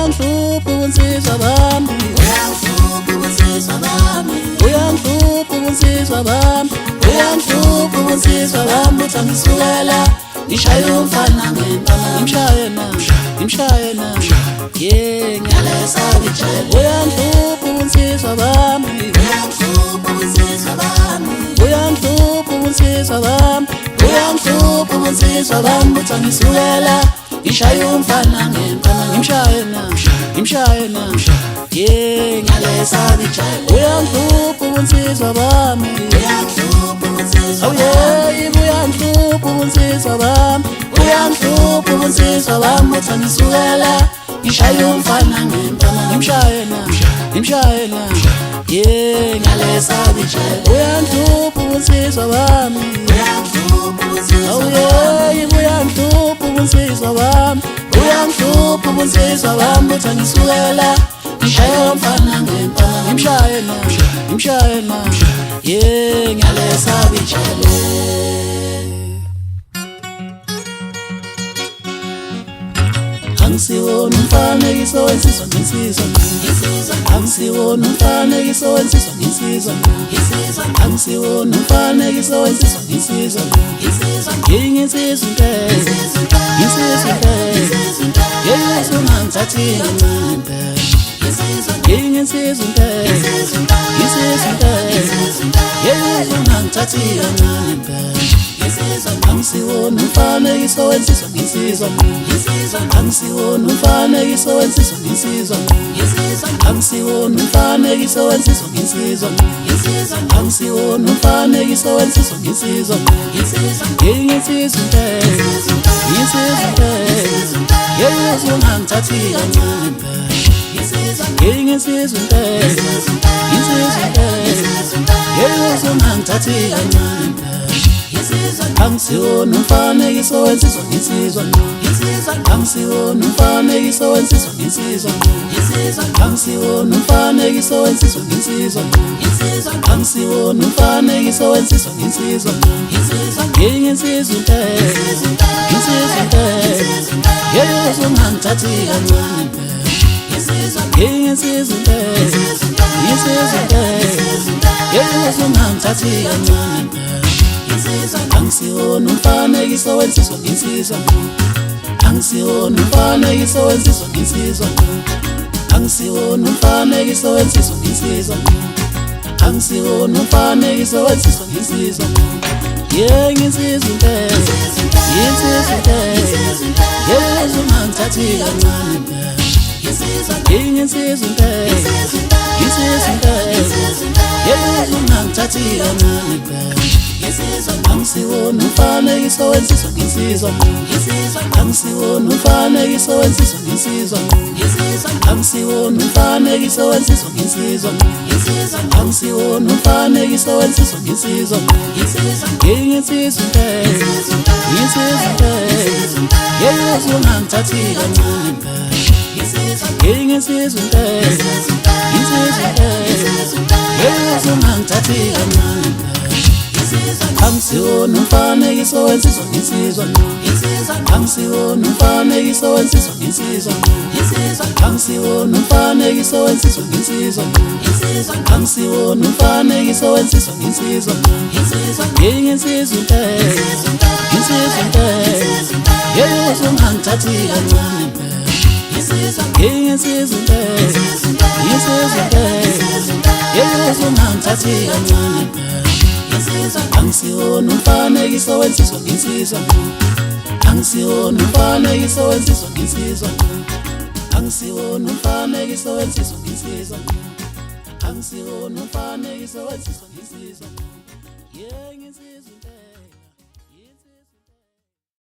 uyangihlupha unsizwa bami, uyangihlupha unsizwa bami, uyangihlupha unsizwa bami, uyangihlupha unsizwa bami, uthi angisukela ngishaya umfana ngempama, ngimshaye na, ngimshaye na, yeah ngiyalesa ngitshela. Uyangihlupha unsizwa bami, uyangihlupha unsizwa bami, uyangihlupha unsizwa bami, uyangihlupha unsizwa bami, uthi angisukela ngishaya umfana ngempama, ngimshaye na, ngimshaye na, yeah ngiyalesa ngitshela. Uyangihlupha unsizwa bami, uyangihlupha unsizwa oh yeah uyangihlupha unsizwa bami, uyangihlupha unsizwa bami, uthi angisukela ngishaya umfana ngempama, ngimshaye na, ngimshaye na, yeah ngiyalesa ngitshela. Uyangihlupha unsizwa bami, uyangihlupha unsizwa oh yeah uyangihlupha unsizwa bami, uyangihlupha unsizwa bami, uthi angisukela ngishaya umfana ngempama, ngimshaye na, ngimshaye na, yeah ngiyalesa ngitshela. Angisiwona umfanekiso wensizwa nginsizwa, angisiwona umfanekiso wensizwa nginsizwa, angisiwona umfanekiso wensizwa nginsizwa, nginsizwa impela, nginsizwa impela, Yesu ungangithathi kancane impela, nginsizwa impela, nginsizwa impela, Yesu ungangithathi kancane impela. Angisiwona umfanekiso wensizwa nginsizwa, angisiwona umfanekiso wensizwa nginsizwa, angisiwona umfanekiso wensizwa nginsizwa, angisiwona umfanekiso wensizwa nginsizwa, nginsizwa impela, nginsizwa impela, Yesu ungangithathi kancane impela, nginsizwa impela, nginsizwa impela, Yesu ungangithathi kancane impela. Angisiwona umfanekiso wensizwa nginsizwa, angisiwona umfanekiso wensizwa nginsizwa, angisiwona umfanekiso wensizwa nginsizwa, angisiwona umfanekiso wensizwa nginsizwa, nginsizwa impela, nginsizwa impela, Yesu ungangithathi kancane impela, nginsizwa impela, nginsizwa impela, Yesu ungangithathi kancane impela. Angisiwona umfanekiso wensizwa nginsizwa, angisiwona umfanekiso wensizwa nginsizwa, angisiwona umfanekiso wensizwa nginsizwa, angisiwona umfanekiso wensizwa nginsizwa, yeah nginsizwa impela, nginsizwa impela, Yesu ungangithathi kancane impela, nginsizwa impela, nginsizwa impela, Yesu ungangithathi kancane impela. Angisiwona umfanekiso wensizwa nginsizwa, angisiwona umfanekiso wensizwa nginsizwa, angisiwona umfanekiso wensizwa nginsizwa, angisiwona umfanekiso wensizwa nginsizwa, nginsizwa impela, nginsizwa impela, Yesu ungangithathi kancane impela, nginsizwa impela, nginsizwa impela, Yesu ungangithathi kancane impela. Angisiwona umfanekiso wensizwa nginsizwa, angisiwona umfanekiso wensizwa nginsizwa, angisiwona umfanekiso wensizwa nginsizwa, angisiwona umfanekiso wensizwa nginsizwa, nginsizwa impela, nginsizwa impela, Yesu ungangithathi kancane impela, nginsizwa impela, nginsizwa impela, Yesu ungangithathi kancane impela. Angisiwona umfanekiso wensizwa nginsizwa, angisiwona umfanekiso wensizwa nginsizwa, angisiwona umfanekiso wensizwa nginsizwa, angisiwona umfanekiso wensizwa nginsizwa, yeah nginsizwa.